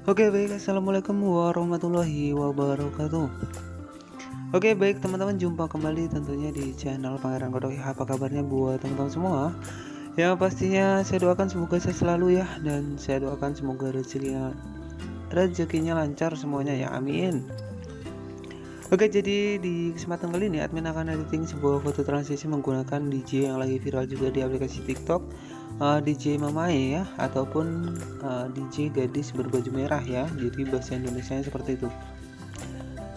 Oke baik, assalamualaikum warahmatullahi wabarakatuh. Oke baik teman-teman, jumpa kembali tentunya di channel Pangeran Kodok. Apa kabarnya buat teman-teman semua? Ya pastinya saya doakan semoga saya selalu ya, dan saya doakan semoga rezekinya lancar semuanya ya, amin. Oke, jadi di kesempatan kali ini admin akan editing sebuah foto transisi menggunakan DJ yang lagi viral juga di aplikasi TikTok, DJ Mamae ya, ataupun DJ gadis berbaju merah ya. Jadi bahasa Indonesianya seperti itu.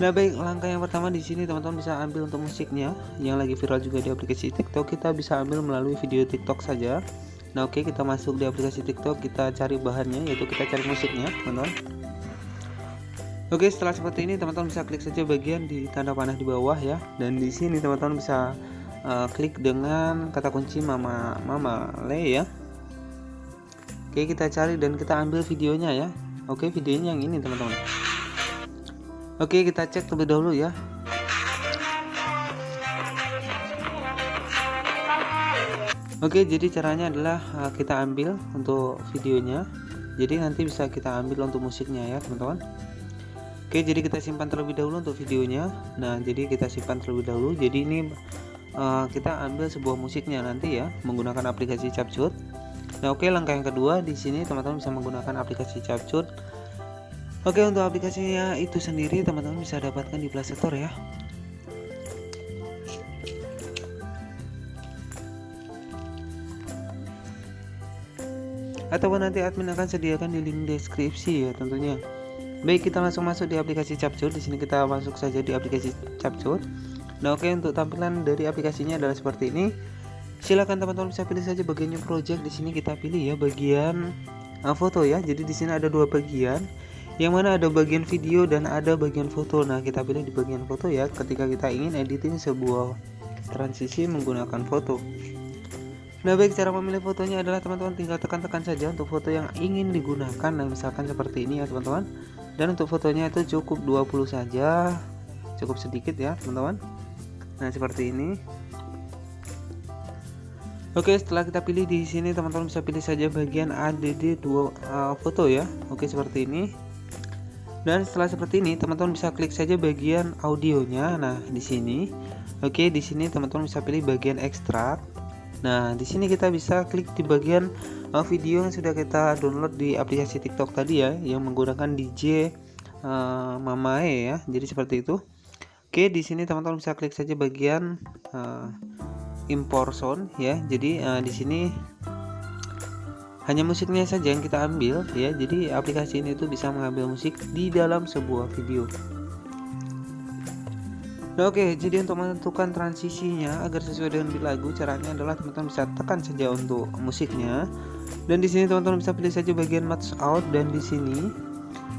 Nah baik, langkah yang pertama di sini teman-teman bisa ambil untuk musiknya yang lagi viral juga di aplikasi TikTok. Kita bisa ambil melalui video TikTok saja. Nah oke, kita masuk di aplikasi TikTok, kita cari bahannya, yaitu kita cari musiknya teman-teman. Oke, setelah seperti ini teman-teman bisa klik saja bagian di tanda panah di bawah ya, dan di sini teman-teman bisa klik dengan kata kunci Mama Le ya. Oke, kita cari dan kita ambil videonya ya. Oke, videonya yang ini teman-teman. Oke, kita cek terlebih dahulu ya. Oke, jadi caranya adalah kita ambil untuk videonya, jadi nanti bisa kita ambil untuk musiknya ya teman-teman. Oke, jadi kita simpan terlebih dahulu untuk videonya. Nah, jadi kita simpan terlebih dahulu. Jadi ini kita ambil sebuah musiknya nanti ya menggunakan aplikasi Capcut. Nah, oke, langkah yang kedua di sini teman-teman bisa menggunakan aplikasi Capcut. Oke, untuk aplikasinya itu sendiri teman-teman bisa dapatkan di Play Store ya. Ataupun nanti admin akan sediakan di link deskripsi ya tentunya. Baik, kita langsung masuk di aplikasi Capcut. Di sini kita masuk saja di aplikasi Capcut. Nah, oke, untuk tampilan dari aplikasinya adalah seperti ini. Silakan teman-teman bisa pilih saja bagian new project. Di sini kita pilih ya bagian foto ya. Jadi di sini ada dua bagian. Yang mana ada bagian video dan ada bagian foto. Nah, kita pilih di bagian foto ya ketika kita ingin editing sebuah transisi menggunakan foto. Nah baik, cara memilih fotonya adalah teman-teman tinggal tekan-tekan saja untuk foto yang ingin digunakan. Nah misalkan seperti ini ya teman-teman, dan untuk fotonya itu cukup 20 saja, cukup sedikit ya teman-teman. Nah seperti ini. Oke, setelah kita pilih di sini teman-teman bisa pilih saja bagian add dua foto ya. Oke, seperti ini. Dan setelah seperti ini teman-teman bisa klik saja bagian audionya. Nah di sini, oke, di sini teman-teman bisa pilih bagian ekstrak. Nah, di sini kita bisa klik di bagian video yang sudah kita download di aplikasi TikTok tadi ya, yang menggunakan DJ Mamae ya. Jadi seperti itu. Oke, di sini teman-teman bisa klik saja bagian import sound ya. Jadi di sini hanya musiknya saja yang kita ambil ya. Jadi aplikasi ini tuh bisa mengambil musik di dalam sebuah video. Nah, oke, jadi untuk menentukan transisinya agar sesuai dengan beat lagu, caranya adalah teman-teman bisa tekan saja untuk musiknya. Dan di sini teman-teman bisa pilih saja bagian match out, dan di sini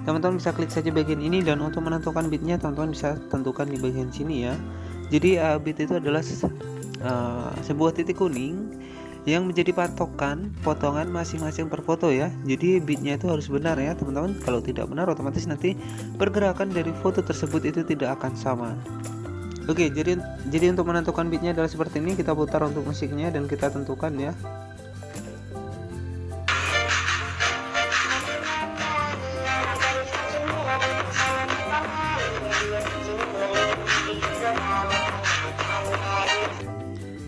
teman-teman bisa klik saja bagian ini, dan untuk menentukan beatnya teman-teman bisa tentukan di bagian sini ya. Jadi beat itu adalah sebuah titik kuning yang menjadi patokan potongan masing-masing per foto ya. Jadi beatnya itu harus benar ya teman-teman. Kalau tidak benar otomatis nanti pergerakan dari foto tersebut itu tidak akan sama. Oke, jadi untuk menentukan beatnya adalah seperti ini. Kita putar untuk musiknya dan kita tentukan ya.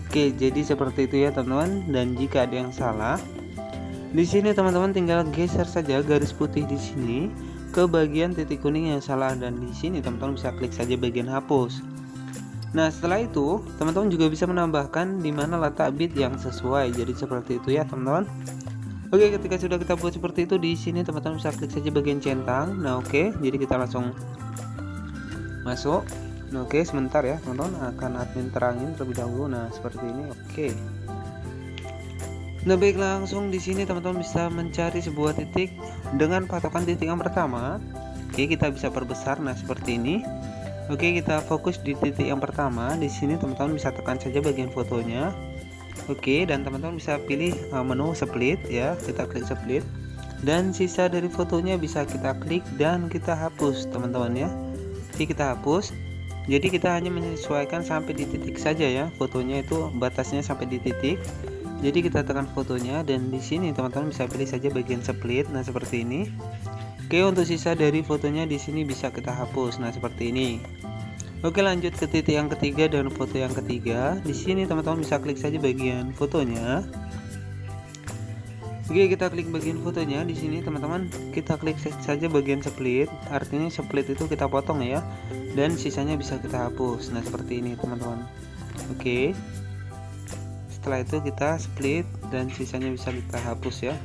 Oke, jadi seperti itu ya teman-teman. Dan jika ada yang salah, di sini teman-teman tinggal geser saja garis putih di sini ke bagian titik kuning yang salah, dan di sini teman-teman bisa klik saja bagian hapus. Nah setelah itu teman-teman juga bisa menambahkan di mana letak beat yang sesuai. Jadi seperti itu ya teman-teman. Oke, ketika sudah kita buat seperti itu, di sini teman-teman bisa klik saja bagian centang. Nah oke, jadi kita langsung masuk. Nah, oke, sebentar ya teman-teman, akan admin terangin terlebih dahulu. Nah seperti ini. Oke. Nah baik, langsung di sini teman-teman bisa mencari sebuah titik dengan patokan titik yang pertama. Oke, kita bisa perbesar. Nah seperti ini. Oke, kita fokus di titik yang pertama. Di sini teman-teman bisa tekan saja bagian fotonya. Oke, dan teman-teman bisa pilih menu split ya. Kita klik split, dan sisa dari fotonya bisa kita klik dan kita hapus teman-teman ya. Oke, kita hapus. Jadi kita hanya menyesuaikan sampai di titik saja ya. Fotonya itu batasnya sampai di titik. Jadi kita tekan fotonya, dan di sini teman-teman bisa pilih saja bagian split. Nah seperti ini. Oke, untuk sisa dari fotonya di sini bisa kita hapus. Nah, seperti ini. Oke, lanjut ke titik yang ketiga dan foto yang ketiga. Di sini teman-teman bisa klik saja bagian fotonya. Oke, kita klik bagian fotonya. Di sini teman-teman kita klik saja bagian split. Artinya split itu kita potong ya. Dan sisanya bisa kita hapus. Nah, seperti ini teman-teman. Oke. Setelah itu kita split dan sisanya bisa kita hapus ya.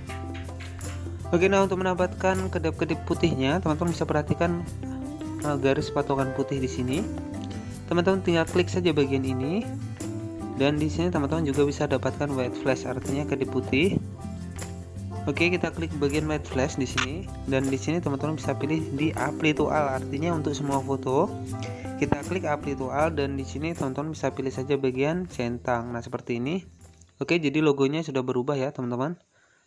Oke, nah untuk mendapatkan kedap-kedip putihnya, teman-teman bisa perhatikan garis patokan putih di sini. Teman-teman tinggal klik saja bagian ini, dan di sini teman-teman juga bisa dapatkan white flash, artinya kedip putih. Oke, kita klik bagian white flash di sini, dan di sini teman-teman bisa pilih di apply to all, artinya untuk semua foto kita klik apply to all, dan di sini teman-teman bisa pilih saja bagian centang. Nah, seperti ini. Oke, jadi logonya sudah berubah ya teman-teman.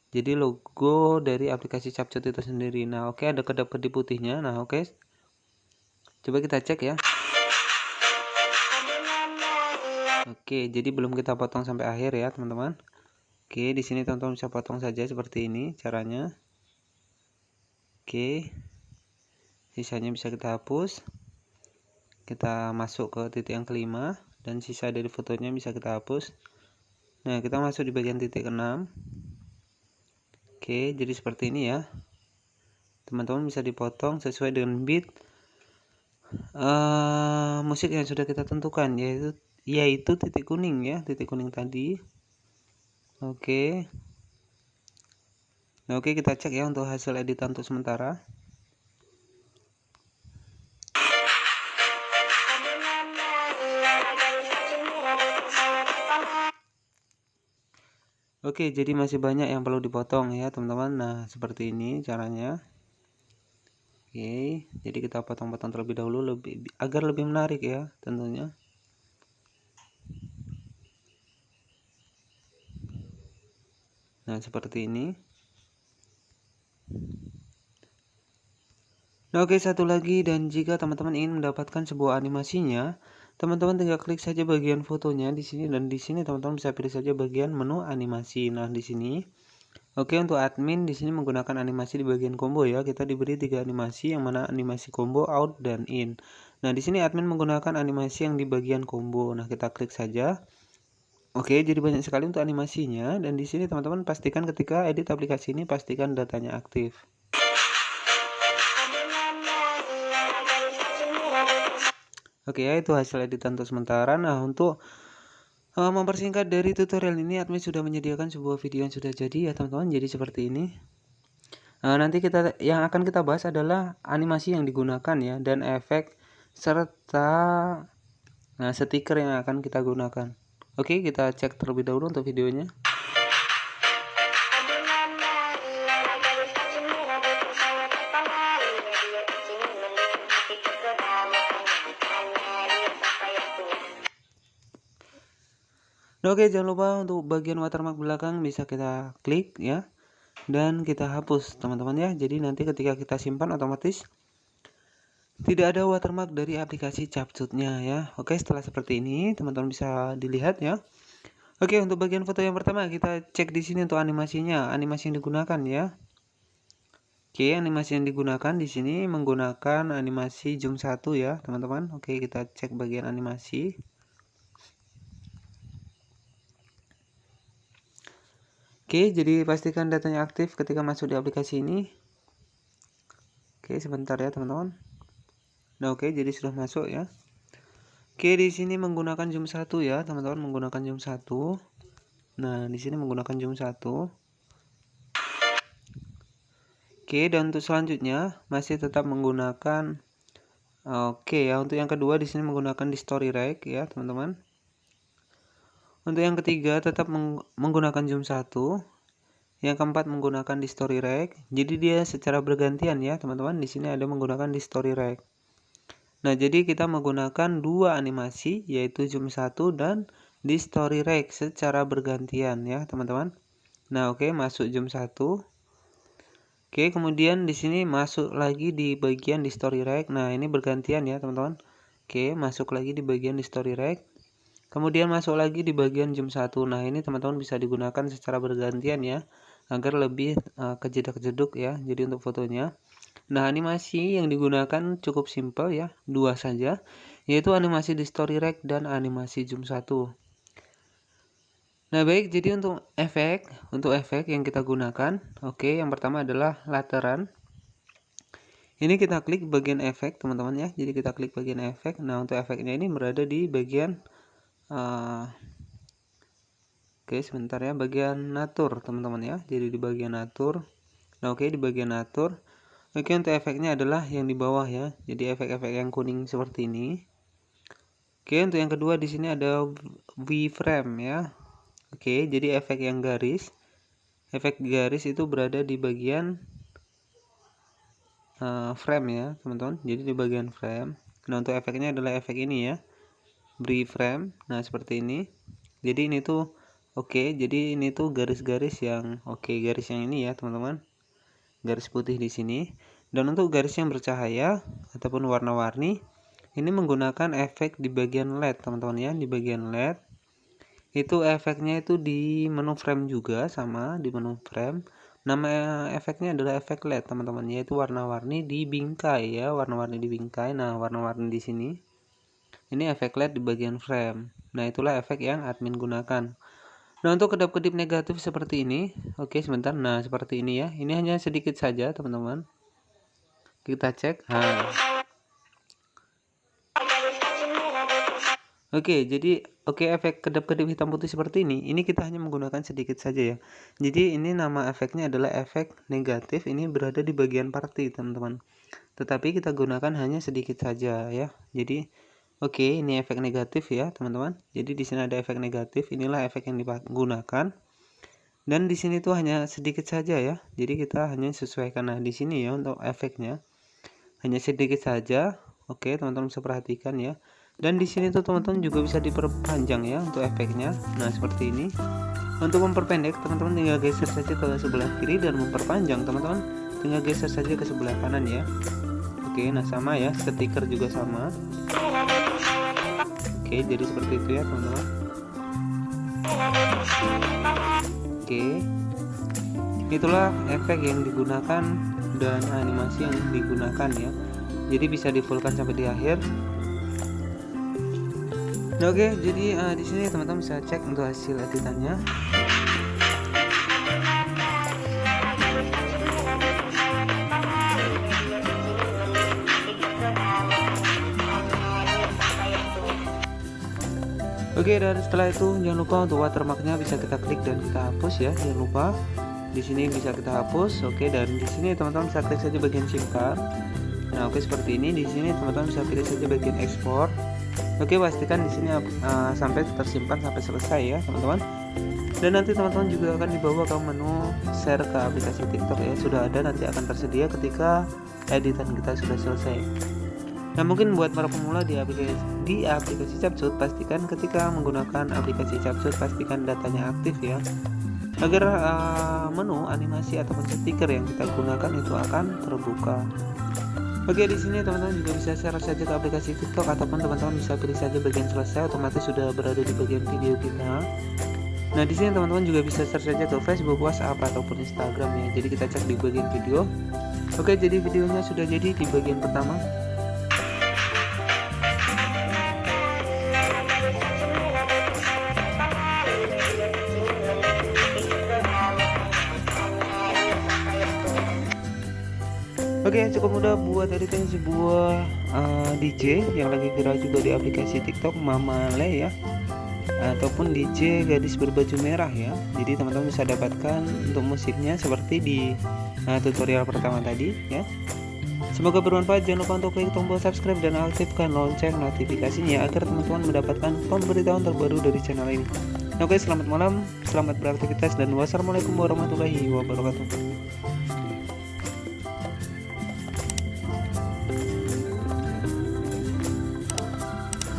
Jadi logo dari aplikasi CapCut itu sendiri. Nah, oke, ada kedap-kedip putihnya. Nah, oke. Coba kita cek ya. Oke, jadi belum kita potong sampai akhir ya, teman-teman. Oke, di sini teman-teman bisa potong saja seperti ini caranya. Oke. Sisanya bisa kita hapus. Kita masuk ke titik yang kelima dan sisa dari fotonya bisa kita hapus. Nah, kita masuk di bagian titik ke-6. Oke, jadi seperti ini ya. Teman-teman bisa dipotong sesuai dengan beat musik yang sudah kita tentukan, yaitu titik kuning ya, titik kuning tadi. Oke. Nah, oke, kita cek ya untuk hasil editan untuk sementara. Oke, jadi masih banyak yang perlu dipotong ya teman-teman. Nah, seperti ini caranya. Oke, jadi kita potong-potong terlebih dahulu agar lebih menarik ya tentunya. Nah, seperti ini. Nah, oke, satu lagi, dan jika teman-teman ingin mendapatkan sebuah animasinya, teman-teman tinggal klik saja bagian fotonya di sini, dan di sini teman-teman bisa pilih saja bagian menu animasi. Nah, di sini. Oke, untuk admin di sini menggunakan animasi di bagian combo ya. Kita diberi 3 animasi, yang mana animasi combo, out, dan in. Nah, di sini admin menggunakan animasi yang di bagian combo. Nah, kita klik saja. Oke, jadi banyak sekali untuk animasinya, dan di sini teman-teman pastikan ketika edit aplikasi ini pastikan datanya aktif. Oke ya, itu hasil editan untuk sementara. Nah, untuk mempersingkat dari tutorial ini, admin sudah menyediakan sebuah video yang sudah jadi ya teman-teman. Jadi seperti ini. Nanti yang akan kita bahas adalah animasi yang digunakan ya, dan efek serta stiker yang akan kita gunakan. Oke, kita cek terlebih dahulu untuk videonya. Oke, jangan lupa untuk bagian watermark belakang bisa kita klik ya, dan kita hapus teman-teman ya. Jadi nanti ketika kita simpan otomatis tidak ada watermark dari aplikasi CapCut-nya ya. Oke, setelah seperti ini teman-teman bisa dilihat ya. Oke, untuk bagian foto yang pertama kita cek di sini untuk animasinya, animasi yang digunakan ya. Oke, animasi yang digunakan di sini menggunakan animasi zoom 1 ya teman-teman. Oke, kita cek bagian animasi. Oke, jadi pastikan datanya aktif ketika masuk di aplikasi ini. Oke, sebentar ya teman-teman. Nah, oke, jadi sudah masuk ya. Oke, di sini menggunakan zoom 1 ya teman-teman, menggunakan zoom 1. Nah, di sini menggunakan zoom 1. Oke, dan untuk selanjutnya masih tetap menggunakan ya, untuk yang kedua di sini menggunakan di story rec ya teman-teman. Untuk yang ketiga tetap menggunakan zoom 1. Yang keempat menggunakan di story rec. Jadi dia secara bergantian ya teman-teman. Di sini ada menggunakan di story rec. Nah, jadi kita menggunakan dua animasi, yaitu zoom 1 dan di story rec secara bergantian ya teman-teman. Nah, oke, masuk zoom 1. Oke, kemudian di sini masuk lagi di bagian di story rec. Nah, ini bergantian ya teman-teman. Oke, masuk lagi di bagian di story rec. Kemudian masuk lagi di bagian zoom 1. Nah, ini teman-teman bisa digunakan secara bergantian ya, agar lebih kejedak-jeduk ya. Jadi untuk fotonya. Nah, animasi yang digunakan cukup simpel ya, 2 saja, yaitu animasi di story rect dan animasi zoom 1. Nah, baik, jadi untuk efek yang kita gunakan, oke, yang pertama adalah lateran. Ini kita klik bagian efek, teman-teman ya. Jadi kita klik bagian efek. Nah, untuk efeknya ini berada di bagian oke, sebentar ya, bagian atur, teman-teman ya. Jadi di bagian atur. Nah, oke, di bagian atur. Oke, untuk efeknya adalah yang di bawah ya. Jadi efek-efek yang kuning seperti ini. Oke, untuk yang kedua di sini ada V-frame ya. Oke, jadi efek yang garis. Efek garis itu berada di bagian frame ya, teman-teman. Jadi di bagian frame. Nah, untuk efeknya adalah efek ini ya. V-frame. Nah, seperti ini. Jadi ini tuh oke, jadi ini tuh garis-garis yang garis yang ini ya, teman-teman. Garis putih di sini. Dan untuk garis yang bercahaya ataupun warna-warni ini menggunakan efek di bagian LED, teman-teman ya. Di bagian LED itu efeknya itu di menu frame juga, sama di menu frame. Nama efeknya adalah efek LED, teman-teman, yaitu warna-warni di bingkai ya, warna-warni di bingkai. Nah, warna-warni di sini ini efek LED di bagian frame. Nah, itulah efek yang admin gunakan. Nah, untuk kedap-kedip negatif seperti ini, oke, sebentar. Nah, seperti ini ya. Ini hanya sedikit saja, teman-teman. Kita cek. Nah. Oke, jadi efek kedap-kedip hitam putih seperti ini kita hanya menggunakan sedikit saja ya. Jadi ini nama efeknya adalah efek negatif. Ini berada di bagian party, teman-teman. Tetapi kita gunakan hanya sedikit saja ya. Jadi ini efek negatif ya, teman-teman. Jadi di sini ada efek negatif. Inilah efek yang digunakan. Dan di sini tuh hanya sedikit saja ya. Jadi kita hanya sesuaikan. Nah, di sini ya untuk efeknya hanya sedikit saja. Oke, teman-teman bisa perhatikan ya. Dan di sini tuh teman-teman juga bisa diperpanjang ya untuk efeknya. Nah, seperti ini. Untuk memperpendek, teman-teman tinggal geser saja ke sebelah kiri, dan memperpanjang, teman-teman tinggal geser saja ke sebelah kanan ya. Oke, nah sama ya, stiker juga sama. Oke, jadi seperti itu ya, teman-teman. Oke. Itulah efek yang digunakan dan animasi yang digunakan ya. Jadi bisa di fullkan sampai di akhir. Nah, oke, jadi di sini teman-teman bisa cek untuk hasil editannya. Oke, dan setelah itu jangan lupa untuk watermarknya bisa kita klik dan kita hapus ya. Jangan lupa di sini bisa kita hapus. Oke, dan di sini teman-teman bisa klik saja bagian simpan. Nah, oke, seperti ini. Di sini teman-teman bisa pilih saja bagian ekspor. Oke, pastikan di sini sampai tersimpan sampai selesai ya, teman-teman. Dan nanti teman-teman juga akan dibawa ke menu share ke aplikasi TikTok ya. Sudah ada, nanti akan tersedia ketika editan kita sudah selesai. Nah, mungkin buat para pemula di aplikasi Capcut, pastikan ketika menggunakan aplikasi Capcut pastikan datanya aktif ya, agar menu animasi ataupun stiker yang kita gunakan itu akan terbuka. Oke, di sini teman-teman juga bisa share saja ke aplikasi TikTok, ataupun teman-teman bisa pilih saja bagian selesai, otomatis sudah berada di bagian video kita. Nah, di sini teman-teman juga bisa share saja ke Facebook, WhatsApp ataupun Instagram ya. Jadi kita cek di bagian video. Oke, jadi videonya sudah jadi di bagian pertama. Oke, cukup mudah buat editing sebuah DJ yang lagi viral juga di aplikasi TikTok, Mama Le ya, ataupun DJ gadis berbaju merah ya. Jadi teman-teman bisa dapatkan untuk musiknya seperti di tutorial pertama tadi ya. Semoga bermanfaat. Jangan lupa untuk klik tombol subscribe dan aktifkan lonceng notifikasinya agar teman-teman mendapatkan pemberitahuan terbaru dari channel ini. Oke, selamat malam, selamat beraktivitas, dan wassalamualaikum warahmatullahi wabarakatuh.